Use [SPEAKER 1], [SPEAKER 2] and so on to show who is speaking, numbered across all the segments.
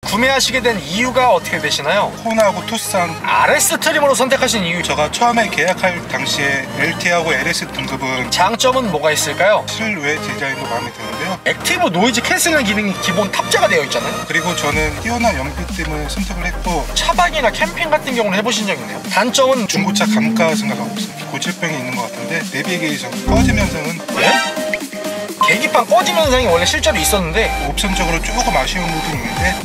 [SPEAKER 1] 구매하시게 된 이유가 어떻게 되시나요?
[SPEAKER 2] 코나하고 투싼
[SPEAKER 1] RS 트림으로 선택하신 이유,
[SPEAKER 2] 제가 처음에 계약할 당시에 LT하고 LS 등급은
[SPEAKER 1] 장점은 뭐가 있을까요?
[SPEAKER 2] 실외 디자인도 마음에 드는데요.
[SPEAKER 1] 액티브 노이즈 캔슬링 기능이 기본 탑재가 되어 있잖아요.
[SPEAKER 2] 그리고 저는 뛰어난 연비 때문에 선택을 했고,
[SPEAKER 1] 차박이나 캠핑 같은 경우는 해보신 적 있나요? 단점은
[SPEAKER 2] 중고차 감가 생각하고 있습니다. 고질병이 있는 것 같은데 내비게이션 꺼짐 현상은
[SPEAKER 1] 예? 계기판 꺼짐 현상이 원래 실제로 있었는데
[SPEAKER 2] 옵션적으로 조금 아쉬운 부분이 있는데,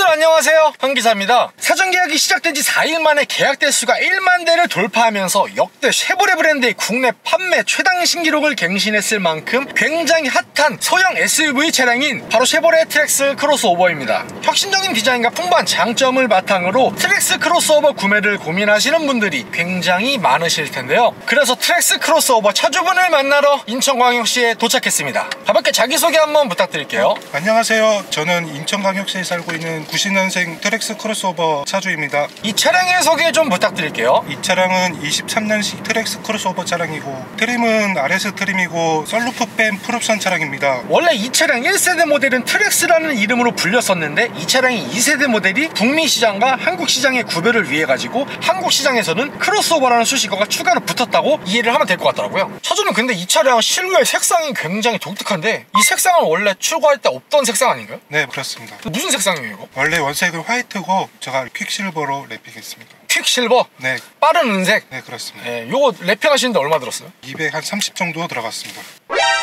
[SPEAKER 1] 안녕하세요, 황기사입니다. 사전 계약이 시작된 지 4일 만에 계약 대수가 1만 대를 돌파하면서 역대 쉐보레 브랜드의 국내 판매 최당 신기록을 갱신했을 만큼 굉장히 핫한 소형 SUV 차량인 바로 쉐보레 트랙스 크로스오버입니다. 혁신적인 디자인과 풍부한 장점을 바탕으로 트랙스 크로스오버 구매를 고민하시는 분들이 굉장히 많으실 텐데요. 그래서 트랙스 크로스오버 차주분을 만나러 인천광역시에 도착했습니다. 가볍게 자기소개 한번 부탁드릴게요.
[SPEAKER 2] 안녕하세요. 저는 인천광역시에 살고 있는 90년생 트랙스 크로스오버 차주입니다.
[SPEAKER 1] 이 차량의 소개 좀 부탁드릴게요.
[SPEAKER 2] 이 차량은 23년식 트랙스 크로스오버 차량이고, 트림은 RS 트림이고 썬루프 뺀 풀옵션 차량입니다.
[SPEAKER 1] 원래 이 차량 1세대 모델은 트랙스라는 이름으로 불렸었는데, 이 차량이 2세대 모델이 북미 시장과 한국 시장의 구별을 위해 가지고 한국 시장에서는 크로스오버라는 수식어가 추가로 붙었다고 이해를 하면 될 것 같더라고요. 차주는 근데 이 차량 실루엣 색상이 굉장히 독특한데, 이 색상은 원래 출고할 때 없던 색상 아닌가요?
[SPEAKER 2] 네, 그렇습니다.
[SPEAKER 1] 무슨 색상이에요 이거?
[SPEAKER 2] 원래 원색은 화이트고 제가 퀵실버로 랩핑했습니다.
[SPEAKER 1] 퀵실버?
[SPEAKER 2] 네.
[SPEAKER 1] 빠른 은색?
[SPEAKER 2] 네, 그렇습니다.
[SPEAKER 1] 예, 요거 랩핑하시는데 얼마 들었어요?
[SPEAKER 2] 230 정도 들어갔습니다.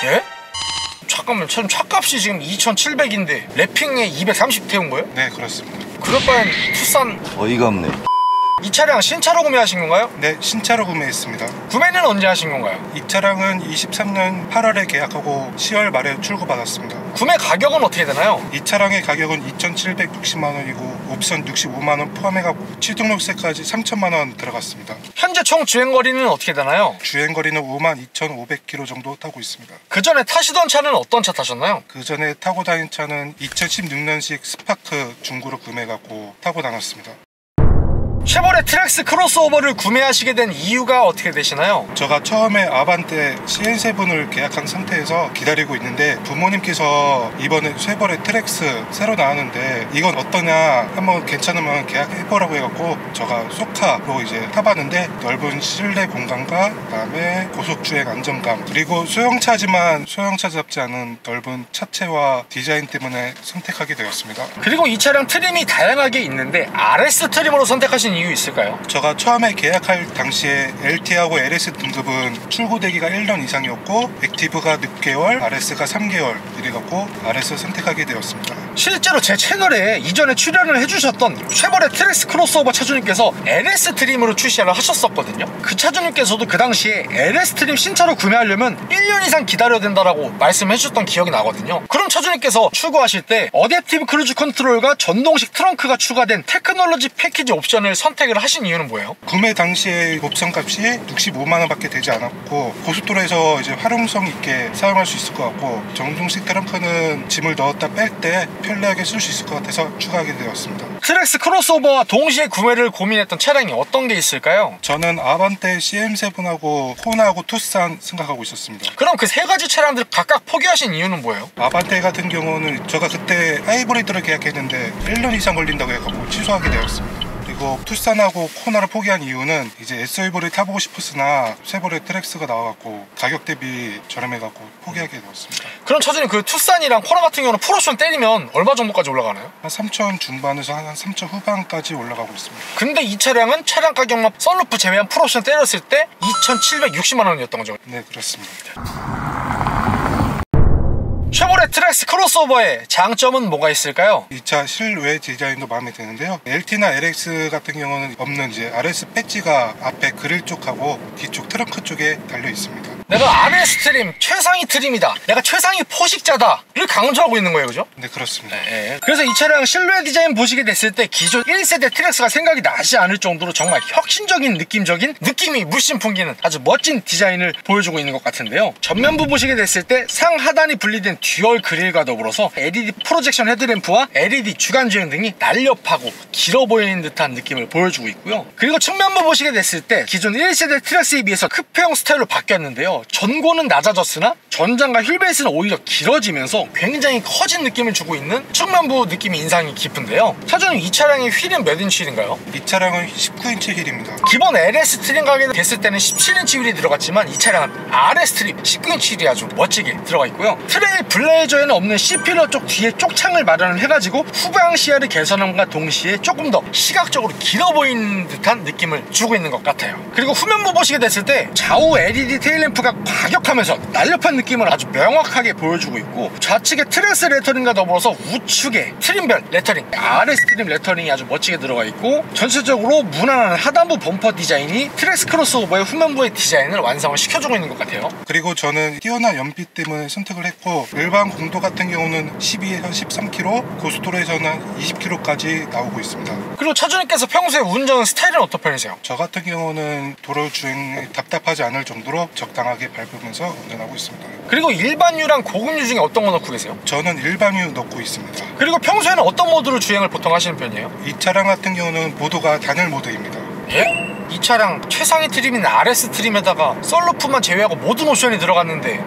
[SPEAKER 1] 예? 잠깐만, 차값이 지금 2,700인데 랩핑에 230 태운 거예요?
[SPEAKER 2] 네, 그렇습니다.
[SPEAKER 1] 그럴 바엔 투싼.
[SPEAKER 3] 어이가 없네.
[SPEAKER 1] 이 차량 신차로 구매하신 건가요?
[SPEAKER 2] 네, 신차로 구매했습니다.
[SPEAKER 1] 구매는 언제 하신 건가요?
[SPEAKER 2] 이 차량은 23년 8월에 계약하고 10월 말에 출고받았습니다.
[SPEAKER 1] 구매 가격은 어떻게 되나요?
[SPEAKER 2] 이 차량의 가격은 2,760만 원이고 옵션 65만 원 포함해가지고 취등록세까지 3천만 원 들어갔습니다.
[SPEAKER 1] 현재 총 주행거리는 어떻게 되나요?
[SPEAKER 2] 주행거리는 52,500km 정도 타고 있습니다.
[SPEAKER 1] 그 전에 타시던 차는 어떤 차 타셨나요?
[SPEAKER 2] 그 전에 타고 다닌 차는 2016년식 스파크 중고로 구매해갖고 타고 다녔습니다.
[SPEAKER 1] 쉐보레 트랙스 크로스오버를 구매하시게 된 이유가 어떻게 되시나요?
[SPEAKER 2] 제가 처음에 아반떼 CN7을 계약한 상태에서 기다리고 있는데, 부모님께서 이번에 쉐보레 트랙스 새로 나왔는데 이건 어떠냐, 한번 괜찮으면 계약해보라고 해갖고 제가 소카로 이제 타봤는데, 넓은 실내 공간과 그다음에 고속주행 안정감, 그리고 소형차지만 소형차답지 않은 넓은 차체와 디자인 때문에 선택하게 되었습니다.
[SPEAKER 1] 그리고 이 차량 트림이 다양하게 있는데 RS 트림으로 선택하신 이유 있을까요?
[SPEAKER 2] 제가 처음에 계약할 당시에 LT하고 LS 등급은 출고 대기가 1년 이상이었고, 액티브가 6개월, RS가 3개월 이래갖고 RS 선택하게 되었습니다.
[SPEAKER 1] 실제로 제 채널에 이전에 출연을 해주셨던 쉐보레 트랙스 크로스오버 차주님께서 LS 트림으로 출시를 하셨었거든요. 그 차주님께서도 그 당시에 LS 트림 신차로 구매하려면 1년 이상 기다려야 된다라고 말씀해 주셨던 기억이 나거든요. 그럼 차주님께서 출고하실 때 어댑티브 크루즈 컨트롤과 전동식 트렁크가 추가된 테크놀로지 패키지 옵션을 선택을 하신 이유는 뭐예요?
[SPEAKER 2] 구매 당시에 옵션 값이 65만 원밖에 되지 않았고, 고속도로에서 이제 활용성 있게 사용할 수 있을 것 같고, 전동식 트렁크는 짐을 넣었다 뺄 때 편리하게 쓸 수 있을 것 같아서 추가하게 되었습니다.
[SPEAKER 1] 트랙스 크로스오버와 동시에 구매를 고민했던 차량이 어떤 게 있을까요?
[SPEAKER 2] 저는 아반떼 CM7하고 코나하고 투싼 생각하고 있었습니다.
[SPEAKER 1] 그럼 그 세 가지 차량들 각각 포기하신 이유는 뭐예요?
[SPEAKER 2] 아반떼 같은 경우는 제가 그때 하이브리드를 계약했는데 1년 이상 걸린다고 해서 취소하게 되었습니다. 그리고 투싼하고 코나를 포기한 이유는 이제 SUV를 타보고 싶었으나 쉐보레 트랙스가 나와갖고 가격 대비 저렴해갖고 포기하게 되었습니다.
[SPEAKER 1] 그럼 차주님, 그 투싼이랑 코나 같은 경우는 풀옵션 때리면 얼마 정도까지 올라가나요?
[SPEAKER 2] 한 3천 중반에서 한 3천 후반까지 올라가고 있습니다.
[SPEAKER 1] 근데 이 차량은 차량 가격만 썬루프 제외한 풀옵션 때렸을 때 2,760만 원이었던 거죠.
[SPEAKER 2] 네, 그렇습니다.
[SPEAKER 1] 쉐보레 트랙스 크로스오버의 장점은 뭐가 있을까요?
[SPEAKER 2] 이 차 실외 디자인도 마음에 드는데요. LT나 LX 같은 경우는 없는 이제 RS 배지가 앞에 그릴 쪽하고 뒤쪽 트렁크 쪽에 달려 있습니다.
[SPEAKER 1] 내가 RS 트림 최상위 트림이다, 내가 최상위 포식자다를 강조하고 있는 거예요, 그죠?
[SPEAKER 2] 네, 그렇습니다.
[SPEAKER 1] 네. 그래서 이 차량 실루엣 디자인 보시게 됐을 때 기존 1세대 트랙스가 생각이 나지 않을 정도로 정말 혁신적인 느낌적인 느낌이 물씬 풍기는 아주 멋진 디자인을 보여주고 있는 것 같은데요. 전면부 보시게 됐을 때 상하단이 분리된 듀얼 그릴과 더불어서 LED 프로젝션 헤드램프와 LED 주간 주행 등이 날렵하고 길어 보이는 듯한 느낌을 보여주고 있고요. 그리고 측면부 보시게 됐을 때 기존 1세대 트랙스에 비해서 쿠페형 스타일로 바뀌었는데요. 전고는 낮아졌으나 전장과 휠베이스는 오히려 길어지면서 굉장히 커진 느낌을 주고 있는 측면부 느낌이 인상이 깊은데요. 차주님, 이 차량의 휠은 몇 인치 휠인가요?
[SPEAKER 2] 이 차량은 19인치 휠입니다.
[SPEAKER 1] 기본 LS 트림 가게 됐을 때는 17인치 휠이 들어갔지만 이 차량은 RS 트림 19인치 휠이 아주 멋지게 들어가 있고요. 트레일 블레이저에는 없는 C필러 쪽 뒤에 쪽창을 마련을 해가지고 후방 시야를 개선함과 동시에 조금 더 시각적으로 길어 보이는 듯한 느낌을 주고 있는 것 같아요. 그리고 후면부 보시게 됐을 때 좌우 LED 테일램프가 과격하면서 날렵한 느낌을 아주 명확하게 보여주고 있고, 좌측에 트랙스 레터링과 더불어서 우측에 트림별 레터링 RS 트림 레터링이 아주 멋지게 들어가 있고, 전체적으로 무난한 하단부 범퍼 디자인이 트랙스 크로스오버의 후면부의 디자인을 완성을 시켜주고 있는 것 같아요.
[SPEAKER 2] 그리고 저는 뛰어난 연비 때문에 선택을 했고, 일반 공도 같은 경우는 12에서 13km, 고속도로에서는 20km까지 나오고 있습니다.
[SPEAKER 1] 그리고 차주님께서 평소에 운전 스타일은 어떤 편이세요?
[SPEAKER 2] 저 같은 경우는 도로 주행에 답답하지 않을 정도로 적당하게 밟으면서 운전하고 있습니다.
[SPEAKER 1] 그리고 일반유랑 고급유 중에 어떤 거 넣고 계세요?
[SPEAKER 2] 저는 일반유 넣고 있습니다.
[SPEAKER 1] 그리고 평소에는 어떤 모드로 주행을 보통 하시는 편이에요?
[SPEAKER 2] 이 차량 같은 경우는 모두가 단열 모드입니다.
[SPEAKER 1] 예? 이 차량 최상위 트림인 RS 트림에다가 썬루프만 제외하고 모든 옵션이 들어갔는데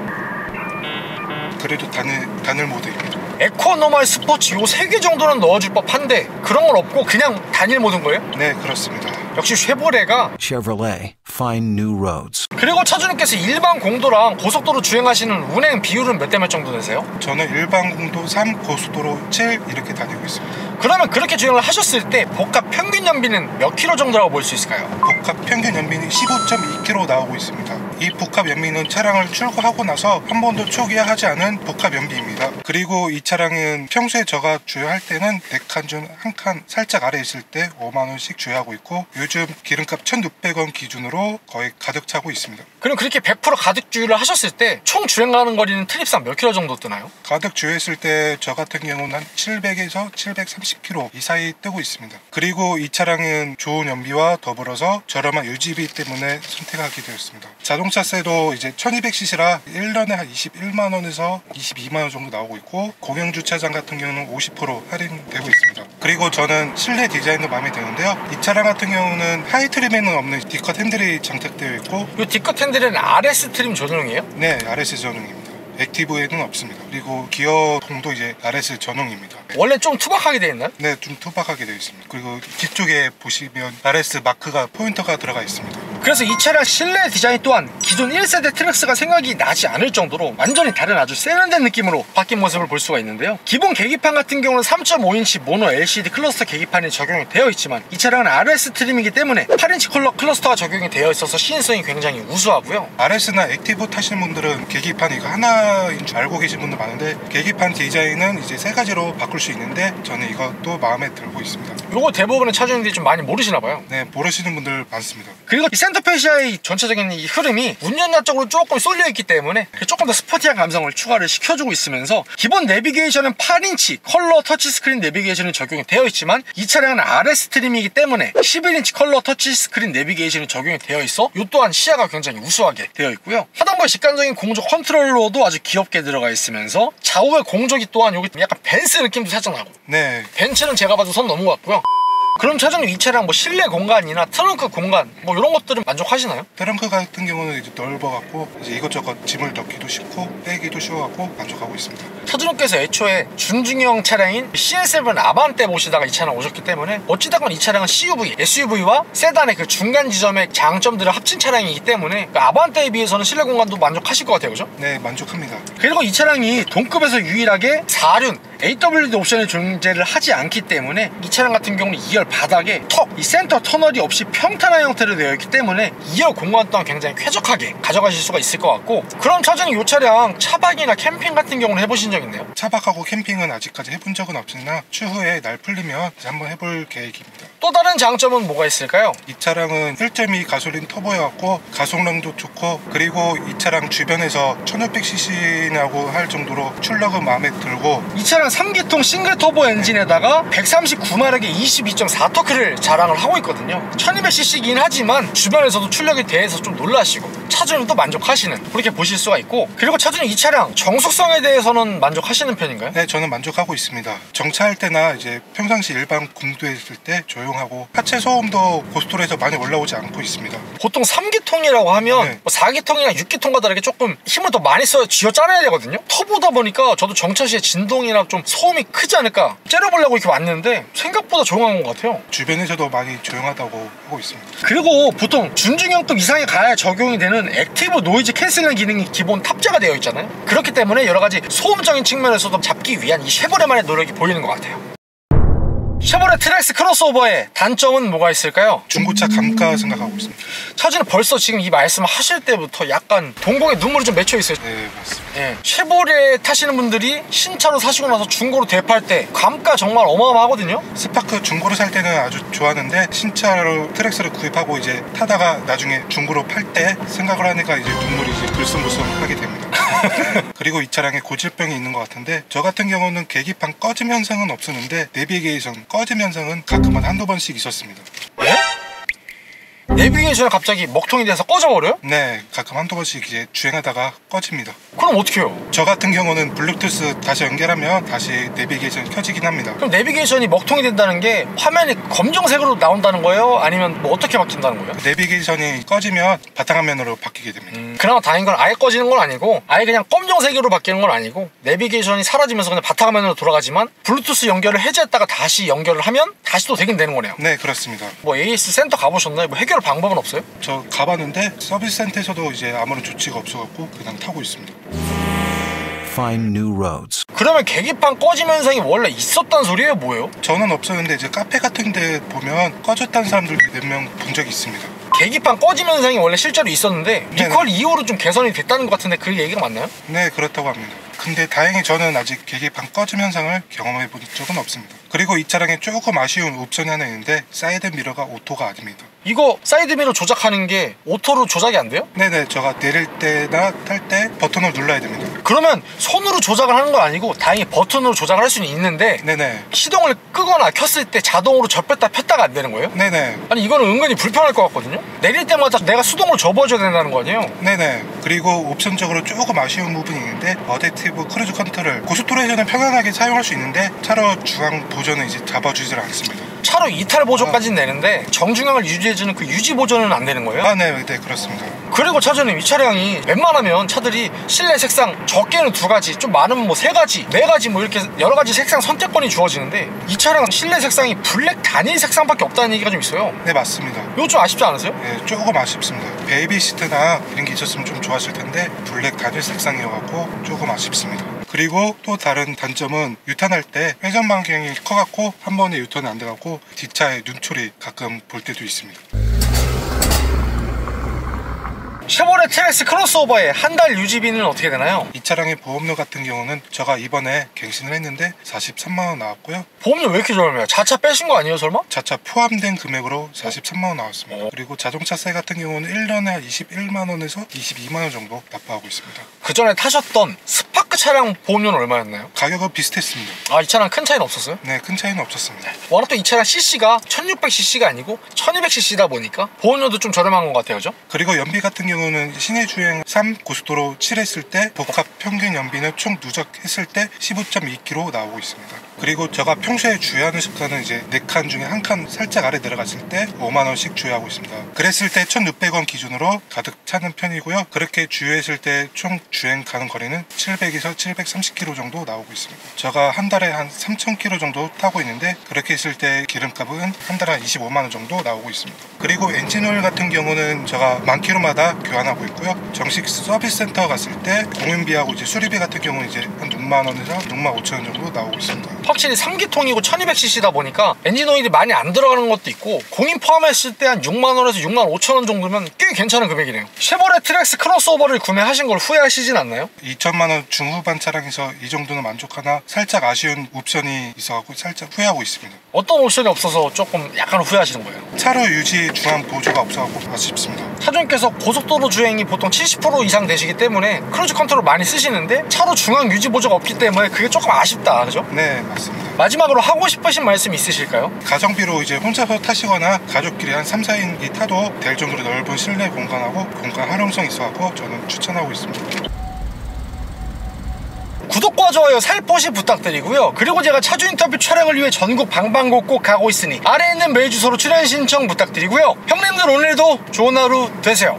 [SPEAKER 2] 그래도 단열 모드입니다.
[SPEAKER 1] 에코, 노멀, 스포츠 요 3개 정도는 넣어줄 법한데 그런 건 없고 그냥 단일 모드인 거예요?
[SPEAKER 2] 네, 그렇습니다.
[SPEAKER 1] 역시 쉐보레가
[SPEAKER 3] Chevrolet, find new roads.
[SPEAKER 1] 그리고 차주님께서 일반 공도랑 고속도로 주행하시는 운행 비율은 몇 대 몇 정도 되세요?
[SPEAKER 2] 저는 일반 공도 3, 고속도로 7 이렇게 다니고 있습니다.
[SPEAKER 1] 그러면 그렇게 주행을 하셨을 때 복합 평균 연비는 몇 킬로 정도라고 볼 수 있을까요?
[SPEAKER 2] 복합 평균 연비는 15.2km 나오고 있습니다. 이 복합 연비는 차량을 출고하고 나서 한 번도 초기화하지 않은 복합 연비입니다. 그리고 이 차량은 평소에 제가 주유할 때는 4칸 중 1칸 살짝 아래 있을 때 5만원씩 주유하고 있고, 요즘 기름값 1,600원 기준으로 거의 가득 차고 있습니다.
[SPEAKER 1] 그럼 그렇게 100% 가득 주유를 하셨을 때 총 주행가는 거리는 트립상 몇 킬로 정도 뜨나요?
[SPEAKER 2] 가득 주유했을 때 저 같은 경우는 한 700에서 730km 이 사이 뜨고 있습니다. 그리고 이 차량은 좋은 연비와 더불어서 저렴한 유지비 때문에 선택하게 되었습니다. 자동차세도 이제 1200cc라 1년에 한 21만원에서 22만원 정도 나오고 있고, 공영주차장 같은 경우는 50% 할인되고 있습니다. 그리고 저는 실내 디자인도 마음에 드는데요. 이 차량 같은 경우는 하이트림에는 없는 D컷 핸들이 장착되어 있고,
[SPEAKER 1] 이 D컷 핸들은 RS 트림 전용이에요?
[SPEAKER 2] 네, RS 전용입니다. 액티브에는 없습니다. 그리고 기어통도 이제 RS 전용입니다.
[SPEAKER 1] 원래 좀 투박하게 되어 있나요?
[SPEAKER 2] 네, 좀 투박하게 되어 있습니다. 그리고 뒤쪽에 보시면 RS 마크가 포인터가 들어가 있습니다.
[SPEAKER 1] 그래서 이 차량 실내 디자인 또한 기존 1세대 트랙스가 생각이 나지 않을 정도로 완전히 다른 아주 세련된 느낌으로 바뀐 모습을 볼 수가 있는데요. 기본 계기판 같은 경우는 3.5인치 모노 LCD 클러스터 계기판이 적용이 되어 있지만 이 차량은 RS 트림이기 때문에 8인치 컬러 클러스터가 적용이 되어 있어서 시인성이 굉장히 우수하고요.
[SPEAKER 2] RS나 액티브 타시는 분들은 계기판 이거 하나인 줄 알고 계신 분들 많은데, 계기판 디자인은 이제 3가지로 바꿀 수 있는데 저는 이것도 마음에 들고 있습니다.
[SPEAKER 1] 요거 대부분의 차주님들이 좀 많이 모르시나 봐요.
[SPEAKER 2] 네, 모르시는 분들 많습니다.
[SPEAKER 1] 그리고 이 센터페시아의 전체적인 이 흐름이 운전자 쪽으로 조금 쏠려 있기 때문에 조금 더 스포티한 감성을 추가를 시켜주고 있으면서, 기본 내비게이션은 8인치 컬러 터치스크린 내비게이션이 적용이 되어 있지만 이 차량은 RS 트림이기 때문에 11인치 컬러 터치스크린 내비게이션이 적용이 되어 있어 이 또한 시야가 굉장히 우수하게 되어 있고요. 하단부에 직관적인 공조 컨트롤러도 아주 귀엽게 들어가 있으면서 좌우의 공조기 또한 여기 약간 벤츠 느낌도 살짝 나고,
[SPEAKER 2] 네,
[SPEAKER 1] 벤츠는 제가 봐도 선 넘은 것 같고요. 그럼 차주님, 이 차량 뭐 실내 공간이나 트렁크 공간 뭐 이런 것들은 만족하시나요?
[SPEAKER 2] 트렁크 같은 경우는 이제 넓어갖고 이제 이것저것 짐을 넣기도 쉽고 빼기도 쉬워갖고 만족하고 있습니다.
[SPEAKER 1] 차주님께서 애초에 준중형 차량인 CL7 아반떼 모시다가 이 차량 오셨기 때문에 어찌됐건 이 차량은 CUV, SUV와 세단의 그 중간 지점의 장점들을 합친 차량이기 때문에 그 아반떼에 비해서는 실내 공간도 만족하실 것 같아요, 그죠?
[SPEAKER 2] 네, 만족합니다.
[SPEAKER 1] 그리고 이 차량이 동급에서 유일하게 4륜 AWD 옵션이 존재를 하지 않기 때문에 이 차량 같은 경우는 2열 바닥에 이 센터 터널이 없이 평탄한 형태로 되어 있기 때문에 2열 공간 또한 굉장히 쾌적하게 가져가실 수가 있을 것 같고, 그럼 차주님 이 차량 차박이나 캠핑 같은 경우는 해보신 적 있나요?
[SPEAKER 2] 차박하고 캠핑은 아직까지 해본 적은 없으나 추후에 날 풀리면 이제 한번 해볼 계획입니다.
[SPEAKER 1] 또 다른 장점은 뭐가 있을까요?
[SPEAKER 2] 이 차량은 1.2 가솔린 터보여갖고 가속량도 좋고, 그리고 이 차량 주변에서 1600cc라고 할 정도로 출력은 마음에 들고,
[SPEAKER 1] 이 차량 3기통 싱글 터보 엔진에다가 139마력의 22.4토크를 자랑을 하고 있거든요. 1200cc이긴 하지만 주변에서도 출력에 대해서 좀 놀라시고 차주는 또 만족하시는, 그렇게 보실 수가 있고, 그리고 차주는 이 차량 정숙성에 대해서는 만족하시는 편인가요?
[SPEAKER 2] 네, 저는 만족하고 있습니다. 정차할 때나 이제 평상시 일반 공도에 있을 때 조용하고 하체 소음도 고속도로에서 많이 올라오지 않고 있습니다.
[SPEAKER 1] 보통 3기통이라고 하면
[SPEAKER 2] 네.
[SPEAKER 1] 4기통이나 6기통과 다르게 조금 힘을 더 많이 써야 쥐어 짜내야 되거든요. 터보다 보니까 저도 정차 시에 진동이나 좀 소음이 크지 않을까 째려보려고 이렇게 왔는데 생각보다 조용한 것 같아요.
[SPEAKER 2] 주변에서도 많이 조용하다고 하고 있습니다.
[SPEAKER 1] 그리고 보통 준중형급 이상에 가야 적용이 되는 액티브 노이즈 캔슬링 기능이 기본 탑재가 되어 있잖아요. 그렇기 때문에 여러가지 소음적인 측면에서도 잡기 위한 이 쉐보레만의 노력이 보이는 것 같아요. 쉐보레 트랙스 크로스오버의 단점은 뭐가 있을까요?
[SPEAKER 2] 중고차 감가 생각하고 있습니다.
[SPEAKER 1] 차주는 벌써 지금 이 말씀을 하실 때부터 약간 동공에 눈물이 좀 맺혀 있어요.
[SPEAKER 2] 네, 맞습니다.
[SPEAKER 1] 예, 쉐보레 타시는 분들이 신차로 사시고 나서 중고로 대팔 때 감가 정말 어마어마하거든요.
[SPEAKER 2] 스파크 중고로 살 때는 아주 좋았는데, 신차로 트랙스를 구입하고 이제 타다가 나중에 중고로 팔 때 생각을 하니까 이제 눈물이 이제 글썽글썽하게 됩니다. 그리고 이 차량에 고질병이 있는 것 같은데, 저 같은 경우는 계기판 꺼짐 현상은 없었는데 내비게이션 꺼짐 현상은 가끔 한두 번씩 있었습니다.
[SPEAKER 1] 예? 내비게이션이 갑자기 먹통이 돼서 꺼져버려요?
[SPEAKER 2] 네, 가끔 한두 번씩 이제 주행하다가 꺼집니다.
[SPEAKER 1] 그럼 어떻게 해요?
[SPEAKER 2] 저 같은 경우는 블루투스 다시 연결하면 다시 내비게이션 켜지긴 합니다.
[SPEAKER 1] 그럼 내비게이션이 먹통이 된다는 게 화면이 검정색으로 나온다는 거예요? 아니면 뭐 어떻게 바뀐다는 거예요?
[SPEAKER 2] 내비게이션이 꺼지면 바탕화면으로 바뀌게 됩니다.
[SPEAKER 1] 그나마 다행인 건 아예 꺼지는 건 아니고, 아예 그냥 검정색으로 바뀌는 건 아니고, 내비게이션이 사라지면서 그냥 바탕화면으로 돌아가지만 블루투스 연결을 해제했다가 다시 연결을 하면 다시 또 되긴 되는 거네요.
[SPEAKER 2] 네, 그렇습니다.
[SPEAKER 1] 뭐 AS 센터 가보셨나요? 뭐 해결 방법은 없어요?
[SPEAKER 2] 저 가봤는데 서비스 센터에서도 이제 아무런 조치가 없어갖고 그냥 타고 있습니다.
[SPEAKER 3] Find new roads.
[SPEAKER 1] 그러면 계기판 꺼짐 현상이 원래 있었단 소리예요? 뭐예요?
[SPEAKER 2] 저는 없었는데 이제 카페 같은 데 보면 꺼졌다는 사람들 몇 명 본 적이 있습니다.
[SPEAKER 1] 계기판 꺼짐 현상이 원래 실제로 있었는데 리콜 이후로 좀 개선이 됐다는 것 같은데 그 얘기가 맞나요?
[SPEAKER 2] 네, 그렇다고 합니다. 근데 다행히 저는 아직 계기판 꺼짐 현상을 경험해 본 적은 없습니다. 그리고 이 차량에 조금 아쉬운 옵션이 하나 있는데, 사이드 미러가 오토가 아닙니다.
[SPEAKER 1] 이거 사이드미러 조작하는 게 오토로 조작이 안 돼요?
[SPEAKER 2] 네네, 제가 내릴 때나 탈 때 버튼을 눌러야 됩니다.
[SPEAKER 1] 그러면 손으로 조작을 하는 건 아니고 다행히 버튼으로 조작을 할 수는 있는데,
[SPEAKER 2] 네네.
[SPEAKER 1] 시동을 끄거나 켰을 때 자동으로 접혔다 폈다가 안 되는 거예요?
[SPEAKER 2] 네네.
[SPEAKER 1] 아니 이거는 은근히 불편할 것 같거든요. 내릴 때마다 내가 수동을 접어줘야 된다는 거 아니에요?
[SPEAKER 2] 네네. 그리고 옵션적으로 조금 아쉬운 부분이 있는데, 어댑티브 크루즈 컨트롤, 고속도로에서는 편안하게 사용할 수 있는데 차로 중앙 보조는 이제 잡아주질 않습니다.
[SPEAKER 1] 차로 이탈 보조까지는 되는데 정중앙을 유지해주는 그 유지 보조는 안 되는 거예요?
[SPEAKER 2] 네, 그렇습니다.
[SPEAKER 1] 그리고 차주님, 이 차량이 웬만하면 차들이 실내 색상 적게는 2가지, 좀 많으면 뭐 3가지, 4가지 뭐 이렇게 여러 가지 색상 선택권이 주어지는데, 이 차량은 실내 색상이 블랙 단일 색상밖에 없다는 얘기가 좀 있어요.
[SPEAKER 2] 네, 맞습니다.
[SPEAKER 1] 이거 좀 아쉽지 않으세요?
[SPEAKER 2] 네, 조금 아쉽습니다. 베이비 시트나 이런 게 있었으면 좀 좋았을 텐데 블랙 단일 색상이어갖고 조금 아쉽습니다. 그리고 또 다른 단점은 유턴할 때 회전 반경이 커갖고 한 번에 유턴이 안 돼갖고 뒷차에 눈초리 가끔 볼 때도 있습니다.
[SPEAKER 1] 쉐보레 트랙스 크로스오버의 한 달 유지비는 어떻게 되나요?
[SPEAKER 2] 이 차량의 보험료 같은 경우는 제가 이번에 갱신을 했는데 43만원 나왔고요.
[SPEAKER 1] 보험료 왜 이렇게 저렴해요? 자차 빼신 거 아니에요 설마?
[SPEAKER 2] 자차 포함된 금액으로 43만원 나왔습니다. 그리고 자동차세 같은 경우는 1년에 21만원에서 22만원 정도 납부하고 있습니다.
[SPEAKER 1] 그 전에 타셨던 스파크 차량 보험료는 얼마였나요?
[SPEAKER 2] 가격은 비슷했습니다.
[SPEAKER 1] 아, 이 차량 큰 차이는 없었어요?
[SPEAKER 2] 네, 큰 차이는 없었습니다.
[SPEAKER 1] 워낙 또 이 차량 CC가 1600cc가 아니고 1200cc다 보니까 보험료도 좀 저렴한 것 같아요, 그죠?
[SPEAKER 2] 그리고 연비 같은 경우는 시내 주행 3, 고속도로 7 했을 때 복합 평균 연비는 총 누적했을 때 15.2km 나오고 있습니다. 그리고 제가 평소에 주유하는 습관은 이제 4칸 중에 1칸 살짝 아래 내려갔을 때 5만원씩 주유하고 있습니다. 그랬을 때 1,600원 기준으로 가득 차는 편이고요. 그렇게 주유했을 때 총 주행 가는 거리는 700에서 700에서 730km 정도 나오고 있습니다. 제가 한 달에 한 3,000km 정도 타고 있는데 그렇게 했을 때 기름값은 한 달에 한 25만 원 정도 나오고 있습니다. 그리고 엔진오일 같은 경우는 제가 만 킬로마다 교환하고 있고요. 정식 서비스 센터 갔을 때 공인비하고 이제 수리비 같은 경우는 이제 한 6만 원에서 6만 5천 원 정도 나오고 있습니다.
[SPEAKER 1] 확실히 3기통이고 1200cc다 보니까 엔진오일이 많이 안 들어가는 것도 있고 공인 포함했을 때 한 6만 원에서 6만 5천 원 정도면 꽤 괜찮은 금액이네요. 쉐보레 트랙스 크로스오버를 구매하신 걸 후회하시진 않나요?
[SPEAKER 2] 2천만 원 중후반 차량에서 이 정도는 만족하나 살짝 아쉬운 옵션이 있어서 살짝 후회하고 있습니다.
[SPEAKER 1] 어떤 옵션이 없어서 조금 약간 후회하시는 거예요?
[SPEAKER 2] 차로 유지 중앙 보조가 없어서 아쉽습니다.
[SPEAKER 1] 차주님께서 고속도로 주행이 보통 70% 이상 되시기 때문에 크루즈 컨트롤 많이 쓰시는데 차로 중앙 유지 보조가 없기 때문에 그게 조금 아쉽다, 그죠?
[SPEAKER 2] 네, 맞습니다.
[SPEAKER 1] 마지막으로 하고 싶으신 말씀 있으실까요?
[SPEAKER 2] 가성비로 이제 혼자서 타시거나 가족끼리 한 3, 4인이 타도 될 정도로 넓은 실내 공간하고 공간 활용성이 있어서 저는 추천하고 있습니다.
[SPEAKER 1] 구독과 좋아요 살포시 부탁드리고요. 그리고 제가 차주 인터뷰 촬영을 위해 전국 방방곡곡 가고 있으니 아래에 있는 메일 주소로 출연 신청 부탁드리고요. 형님들 오늘도 좋은 하루 되세요.